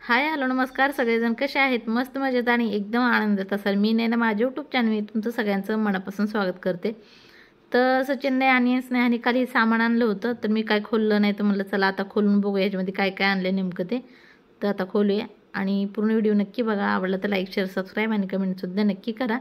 Hi hello नमस्कार सगळेजण कसे आहेत? मस्त मजेत आणि एकदम आनंदात असाल. मी नैना माझ्या यूट्यूब चॅनल तुमचं सगळ्यांचं मनापासून स्वागत करते. तर सचिनने आणि स्नेहाने खाली सामान आणलं होतं, तर मी काय खोललं नाही, तर म्हटलं चला आता खोलून बघूया याच्यामध्ये काय काय आणलं नेमकं ते. तर आता खोलूया आणि पूर्ण व्हिडिओ नक्की बघा. आवडला तर लाईक शेअर सबस्क्राईब आणि कमेंटसुद्धा नक्की करा.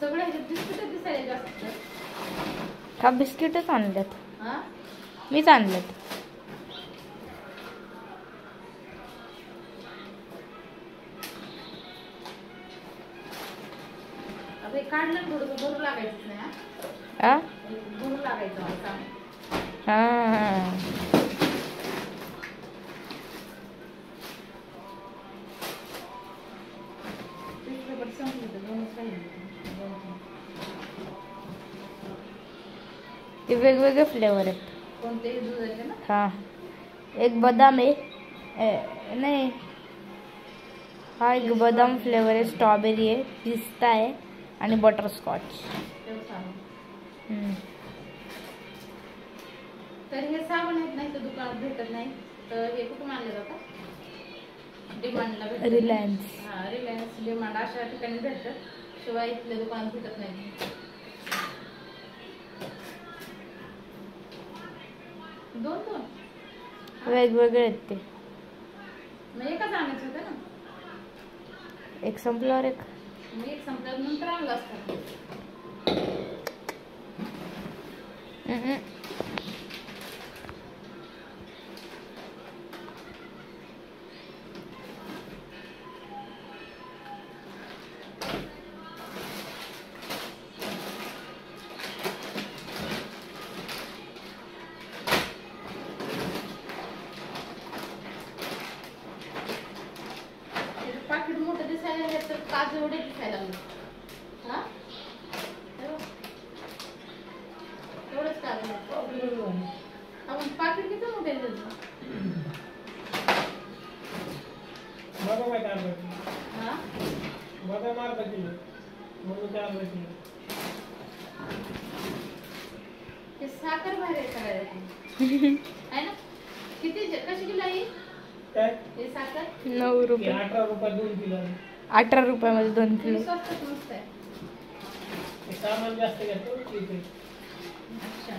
सगळे बिस्किट दिसायला जास्त का बिस्किटच आणल्यात? हां मीच आणल्यात. अरे काढलं थोडं भरू लागायचं नाही. आ भरू लागायचं मला सांग. हां ते वेगवेगळे फ्लेवर आहेत. कोणते दुधाचे ना? हां एक बदाम आहे, नाही हा एक बदाम फ्लेवर आहे, स्ट्रॉबेरी आहे, पिस्ता आहे आणि बटरस्कॉच. तर हे साबण आहेत नाही तर दुकानात भेटत नाही, तर हे कुठून आणले जातात? डिमांडला भेटतात. रिलायन्स. हां रिलायन्स डिमांड अशा ठिकाणी भेटतात, शिवाय इथल्या दुकानात भेटत नाही. दोन दोन वेगवेगळे आहेत ते. मग एकच आणायचं होतं ना? एक संपल्यावर एक. मी एक संपल्यानंतर आणलं असतं. पाकिट मोठं दिसायला लागलं तर काजू एवढे दिसायला लागले. हां एवढंच काजू. आपण पाकिट किती मोठे त्याचं? हां ते साखर बाहेर करायला आहे ना? किती कशी किलो आहे हे साखर? 9 रुपये. 18 रुपये 2 किलो. 18 रुपयामध्ये 2 किलो. स्वस्तच मस्त आहे. हे सामान जास्त घेतो इथे. अच्छा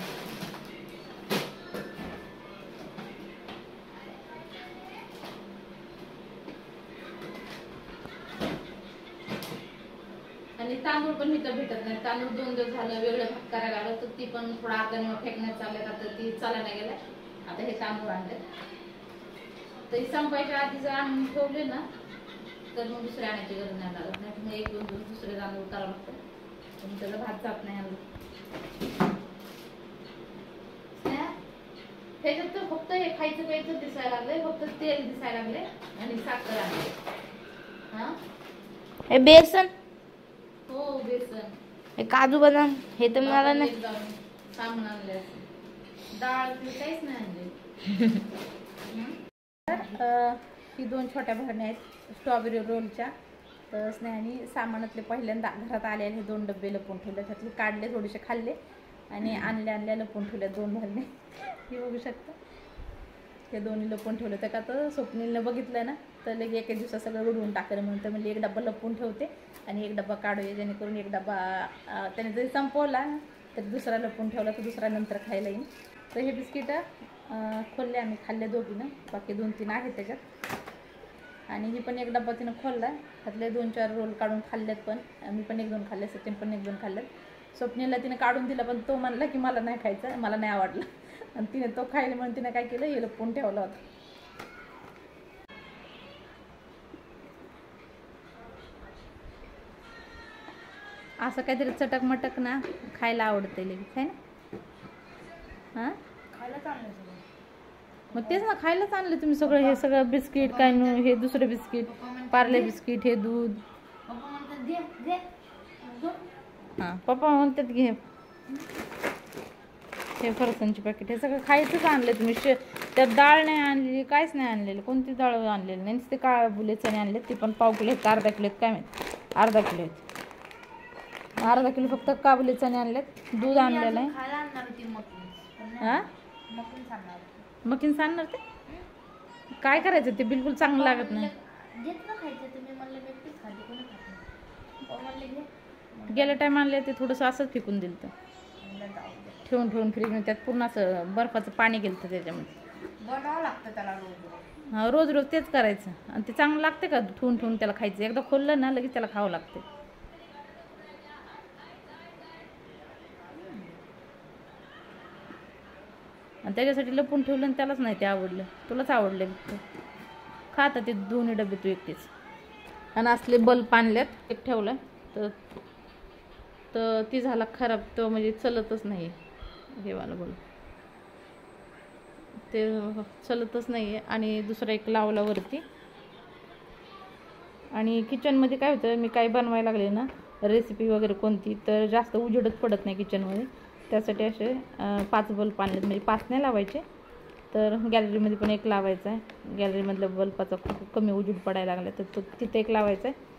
आणि तांदूळ पण इथं भेटत नाही. तांदूळ 2 दिवस झालं वेगळं भात करायला लागलं, तर ती पण थोडा अर्धा फेकण्यात चालल्यात. आता ती चालायला गेल्या. आता हे तांदूळ आणले तर संपायच्या आधी जर आणून ठेवले ना तर मग दुसरे आणायची गरज नाही लागत. नाही तर मग 1-2 दिवस दुसरे तांदूळ करावं लागतं, पण त्याचा भात जात नाही. त्याच्यात तर फक्त हे खायचं प्यायचं दिसायला लागलंय, फक्त तेल दिसायला लागले आणि साखर आणले. हा हे बेसन, हो बेसन, हे काजू बदाम, हे तर मला नाही. सामान आणले. डाळ काहीच नाही आणले. ही 2 छोट्या भरण्या आहेत स्ट्रॉबेरी रोलच्या. तर स्नेहाने सामानातले पहिल्यांदा घरात आलेले हे 2 डबे लपवून ठेवले. त्यातले काढले, थोडेसे खाल्ले आणि आणल्या लपवून ठेवल्या 2 भरणे. हे बघू शकता, हे दोन्ही लपवून ठेवले. त्या का तर स्वप्नीलनं बघितलं ना तर लगे एका दिवसात सगळं उडवून टाकलं. म्हणून तर म्हणजे एक डब्बा लपवून ठेवते आणि एक डब्बा काढूया, जेणेकरून एक डब्बा त्याने जरी संपवला तर दुसरा लपवून ठेवला तर दुसरा नंतर खायला येईल. तर हे बिस्किटं खोलले आम्ही, खाल्ले दोघीनं. बाकी 2-3 आहेत त्याच्यात. आणि ही पण एक डब्बा तिनं खोलला, त्यातले 2-4 रोल काढून खाल्लेत. पण मी पण 1-2 खाल्ले, सचिन पण 1-2 खाल्लेत. स्वप्नीला तिने काढून दिला, पण तो म्हणला की मला नाही खायचं, मला नाही आवडलं. आणि तिने तो खायला म्हणून तिने काय केलं, हे लपवून ठेवला होता. असं काहीतरी चटक मटक ना खायला आवडते लगेच, आहे ना? हां खायला चांगलं. मग तेच ना, खायलाच आणलं तुम्ही सगळं. हे सगळं बिस्किट काय हे दुसरं बिस्किट, पार्ले बिस्किट, हे दूध. हां पप्पा म्हणतात घे. हे फरसांची पॅकेट हे सगळं खायचंच आणलं तुम्ही. त्यात डाळ नाही आणलेली, काहीच नाही आणलेलं, कोणती डाळ आणलेली नाही. ते काळा बुले चणे आणले, ते पण पाव किलो आहेत, अर्धा किलो आहेत, काय माहिती अर्धा किलो आहेत. अर्धा किलो फक्त काबुले चणे आणलेत. दूध आणलेलं आहे. हां मकीन सांगणार ते काय करायचं, ते बिलकुल चांगलं लागत नाही. गेल्या टाइम आणले ते थोडंसं असंच फेकून दिलं तर ठेवून फ्रीजमध्ये. त्यात पूर्ण असं बर्फाचं पाणी गेलं त्याच्यामध्ये. बनावं लागतं त्याला रोज. हां रोज तेच करायचं. आणि ते चांगलं लागते का ठेवून त्याला खायचं. एकदा खोललं ना लगेच त्याला खावं लागते. आणि त्याच्यासाठी लपून ठेवलं आणि त्यालाच नाही ते आवडलं. तुलाच आवडलं फक्त खाता ते दोन्ही डबे तू एकटीच. आणि असले बल्ब आणल्यात एक ठेवलं तर ती झाला खराब. तो म्हणजे चलतच नाही हे वाला बल्ब, ते चलतच नाही आहे. आणि दुसरा एक लावला वरती. आणि किचनमध्ये काय होतं, मी काय बनवायला लागले ना रेसिपी वगैरे कोणती, तर जास्त उजेडच पडत नाही किचनमध्ये. त्यासाठी असे 5 बल्ब आणलेत. म्हणजे 5 नाही लावायचे, तर गॅलरीमध्ये पण एक लावायचा आहे. गॅलरीमधल्या बल्बाचा खूप कमी उजेड पडायला लागला तर तो तिथे एक लावायचा आहे.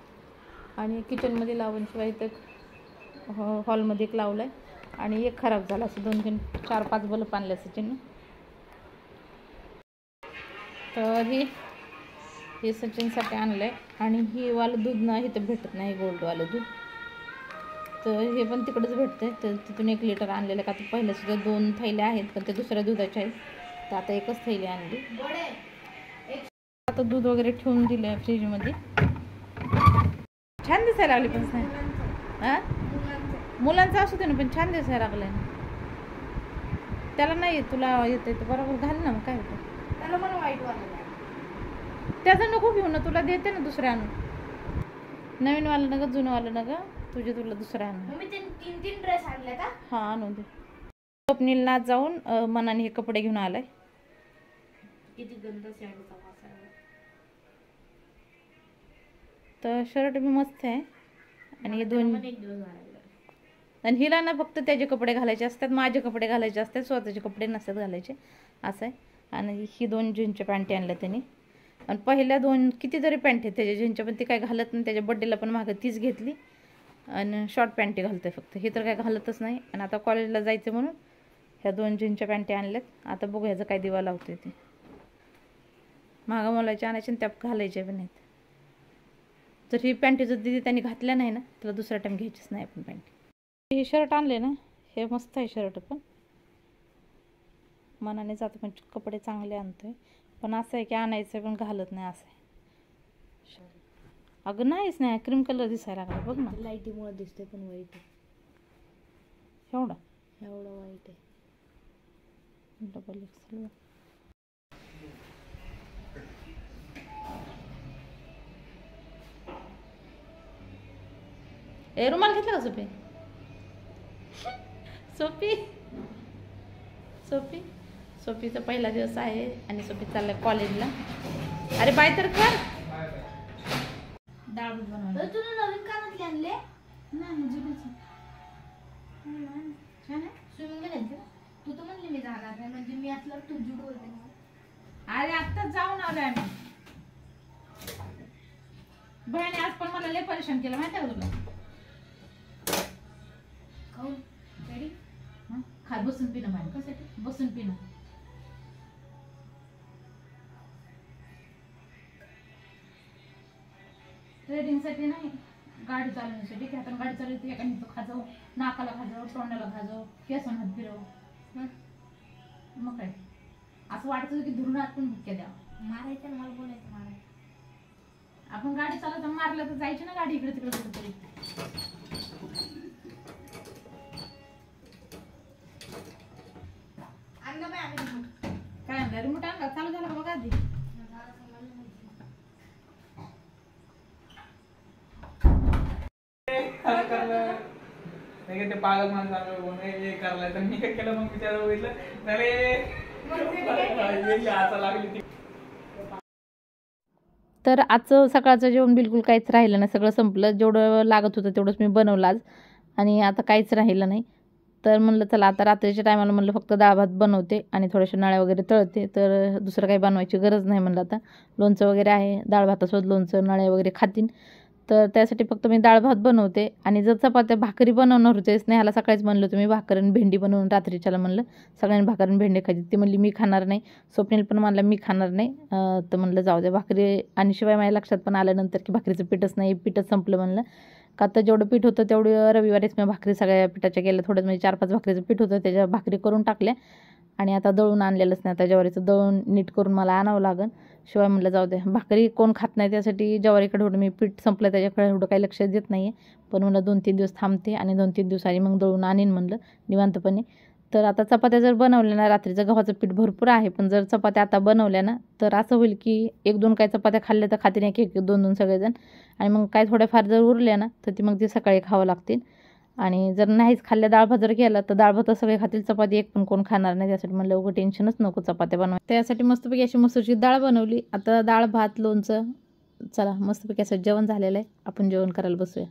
आणि किचनमध्ये लावूनशिवाय इथं हॉलमध्ये एक लावला आहे. आणि एक खराब झाला. असं 2, 3, 4, 5 बल्ब आणले सचिनने. तर हे सचिनसाठी आणलं आहे. आणि ही वालं दूध ना इथं भेटत नाही, गोल्डवालं दूध. तर हे पण तिकडंच भेटतं. तर तिथून 1 लिटर आणलेलं का. तर पहिल्या सुद्धा 2 थैल्या आहेत, पण ते दुसऱ्या दुधाचे आहेत. तर आता एकच थैली आणली. आता दूध वगैरे ठेवून दिलं आहे फ्रीजमध्ये. छान दिसायला लागले पण नाही. हां मुलांचं असू दे ना, पण छान दिसायला लागलं ना. त्याला नाही तुला येतं तर बरोबर घाल ना. मग काय होतं त्याला पण वाईट वाटलं. त्याचं नको घेऊ ना, तुला देते ना दुसऱ्या आणून. नवीन वालं ना ग, जुनं वालं ना ग, तुला दुसऱ्या आणून. मी 3 ड्रेस आणले का. हां आणून दे. स्वप्नीलनाथ जाऊन मनाने हे कपडे घेऊन आलाय. किती गंध शर्टचा वास आहे. तर शर्ट बी मस्त आहे. आणि हे 2 आणि हिला ना फक्त त्याचे कपडे घालायचे असतात, माझे कपडे घालायचे असतात, स्वतःचे कपडे नसतात घालायचे असं आहे. आणि ही 2 जीन्सच्या पॅन्टी आणल्या त्यांनी. आणि पहिल्या 2 कितीतरी पॅन्ट आहेत त्याच्या जीन्सच्या, पण ती काय घालत नाही. त्याच्या बड्डेला पण मागं तीच घेतली. आणि शॉर्ट पॅन्टी घालते फक्त, हे तर काय घालतच नाही. आणि आता कॉलेजला जायचं म्हणून ह्या 2 जीन्सच्या पॅन्टी आणल्यात. आता बघू ह्याचं काय दिवा लावतोय ते. मागं मोलायचे आणायचे आणि त्या घालायचे पण नाहीत. तर ही पॅन्टी जर दिदी त्यांनी घातल्या नाही ना, त्याला दुसरा टाईम घ्यायचीच नाही आपण पॅन्टी. हे शर्ट आणले ना, हे मस्त आहे शर्ट. पण मनाने जातो, पण कपडे चांगले आणतोय. पण असं आहे की आणायचं पण घालत नाही असं आहे. अगं नाहीच नाही, क्रीम कलर दिसायला लागला बघ ना. लाईटीमुळे दिसते पण वाईट आहे. एवढा वाईट आहे. Double XL. ए रुमाल घेतला का सोपी. सोपीचा पहिला दिवस आहे आणि सोपी चाललाय कॉलेजला. अरे बाय तर कर. डाळ बनवलं. तुला नवीन कानातले आणले नाही जुनीच छान आहे. स्विमिंगला जायचं. तू तर म्हणली मी जाणार नाही, म्हणजे मी असल्यावर तू जुड बोलते. अरे आत्ताच जाऊन आलोय आम्ही. बहिणी आज पण मला लय परेशान केलं माहिती आहे का तुला. खाऊन रेडी खा बसून पिणं माझ्या. कशासाठी बसून पिणं. ट्रेडिंगसाठी नाही, गाडी चालवण्यासाठी. की आपण गाडी चालवते एकाने तो खाजव, नाकाला खाजव, तोंडाला खाजव, केसन हात फिरव. मग काय असं वाटत होतं की धुरुणात पण भुक्या द्यावं. मारायचं मला बोलायचं मारायचं. आपण गाडी चालवता मारलं तर जायची ना गाडी इकडे तिकडे कुठेतरी. काय आणलं रिमोट आणला. चालू झाला का बघा आधी. ते पागल माणसं हे करलाय तर मी काय केलं मग विचार बघितलं लागली. तर आजचं सकाळचं जेवण बिलकुल काहीच राहिलं नाही, सगळं संपलं. जेवढं लागत होतं तेवढंच मी बनवलं आज. आणि आता काहीच राहिलं नाही. तर म्हणलं चला आता रात्रीच्या टायमाला म्हणलं फक्त डाळ भात बनवते आणि थोड्याशा नळ्या वगैरे तळते, तर दुसरं काही बनवायची गरज नाही म्हणलं. आता लोणचं वगैरे आहे, डाळ भातासोबत लोणचं नळ्या वगैरे खातीन, तर त्यासाठी फक्त मी डाळ भात बनवते. आणि जर चपात्या भाकरी बनवणार होते, स्नेहाला सकाळीच म्हणलं होतं मी भाकर आणि भेंडी बनवून रात्रीच्याला म्हणलं सगळ्यांनी भाकर आणि भेंडी खायची. ती म्हणली मी खाणार नाही, स्वप्नील पण म्हणलं मी खाणार नाही. तर म्हणलं जाऊ दे भाकरी. आणि शिवाय माझ्या लक्षात पण आल्यानंतर की भाकरीचं पीठच नाही, पीठच संपलं म्हणलं. का तर जेवढं पीठ होतं तेवढं रविवारीच मी भाकरी सगळ्या पिठाच्या केल्या, थोडं म्हणजे 4-5 भाकरीचं पीठ होतं, त्याच्या भाकरी करून टाकल्या. आणि आता दळून आणलेलंच नाही, आता ज्वारीचं दळून नीट करून मला आणावं लागेल. शिवाय म्हणलं जाऊ दे भाकरी कोण खात नाही, त्यासाठी ज्वारीकडे एवढं मी पीठ संपलं त्याच्याकडे एवढं काही लक्ष देत नाही आहे. पण म्हणलं 2-3 दिवस थांबते आणि 2-3 दिवसांनी मग दळून आणीन म्हणलं निवांतपणे. तर आता चपात्या जर बनवल्या ना, रात्रीचं गव्हाचं पीठ भरपूर आहे, पण जर चपात्या आता बनवल्या ना तर असं होईल की 1-2 काय चपात्या खाल्ल्या तर खाते नाही, 1-2 सगळेजण. आणि मग काय थोड्याफार जर उरल्या ना तर ती मग ती सकाळी खावं लागतील. आणि जर नाहीच खाल्ल्या डाळ भात जर केला तर डाळ भात सगळे खातील, चपाती एक पण कोण खाणार नाही. त्यासाठी म्हणलं उगं टेन्शनच नको चपात्या बनवा. त्यासाठी मस्तपैकी अशी मसूरची डाळ बनवली. आता डाळ भात लोणचं, चला मस्तपैकी असं जेवण झालेलं आहे, आपण जेवण करायला बसूया.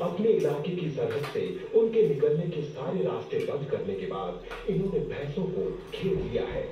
अपने इलाके की सरहद से उनके निकलने के सारे रास्ते बंद करने के बाद इन्होंने भैंसों को घेर लिया है।